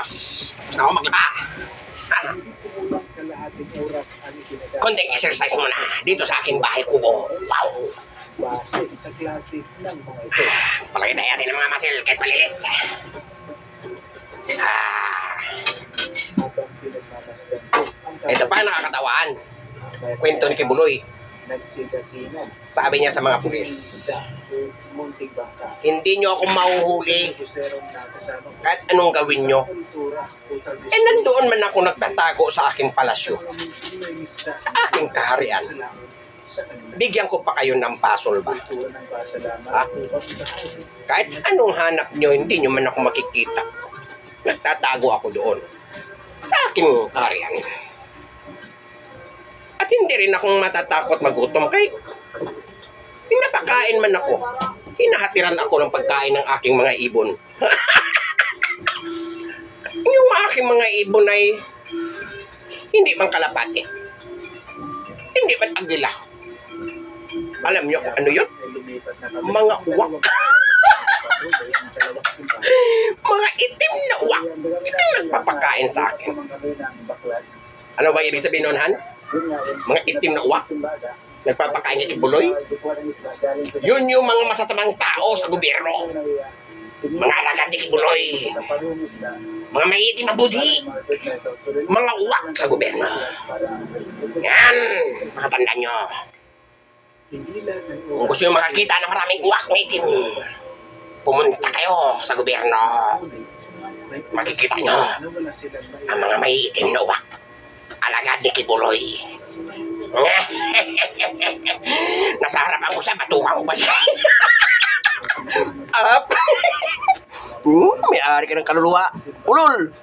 Tapos na ako maglaba. Konting exercise muna dito sa aking bahay kubo. Wow! Base sa klase ng mga ito. Palagay na natin ng mga muscle kahit maliit. Habang pinagmamasdan ko ang Ito pa ang nakakatawaan. Kwento ni Kibuloy. nagsigatinan. Sabi niya sa mga pulis, Munting bangka. hindi nyo ako mahuhuli Buserong nakasama ko kahit anong gawin nyo. sa kultura, utal Eh nandoon man ako nagtatago sa aking palasyo, sa aking kaharian. sa kanila. Bigyan ko pa kayo ng pasol ba? Kultura ng pasalamat. Ah? Kahit anong hanap nyo, hindi nyo man ako makikita. Nagtatago ako doon sa aking kaharian. At hindi rin akong matatakot magutom kahit pinapakain man ako. Hinahatiran ako ng pagkain ng aking mga ibon. Yung aking mga ibon ay hindi man kalapate. Hindi man agila. Alam niyo kung ano yun? Mga uwak. Mga itim na uwak. Ito yung nagpapakain sa akin. Ano ba ibig sabihin nun, Han? Mga itim na uwak. Nagpapakain kay Kibuloy. Yun yung mga masatamang tao sa gobyerno. Mga alagad ni Kibuloy. Mga may itim na budhi. Mga uwak sa gobyerno. Yan. Makatandaan nyo. Kung gusto nyo makakita ng maraming uwak na itim, pumunta kayo sa gobyerno. Makikita nyo ang mga may itim na uwak. Alagad ni Kibuloy. Nasa harapan ko siya, batukan ko pa siya. Up! May-ari ka ng kaluluwa. Ulol!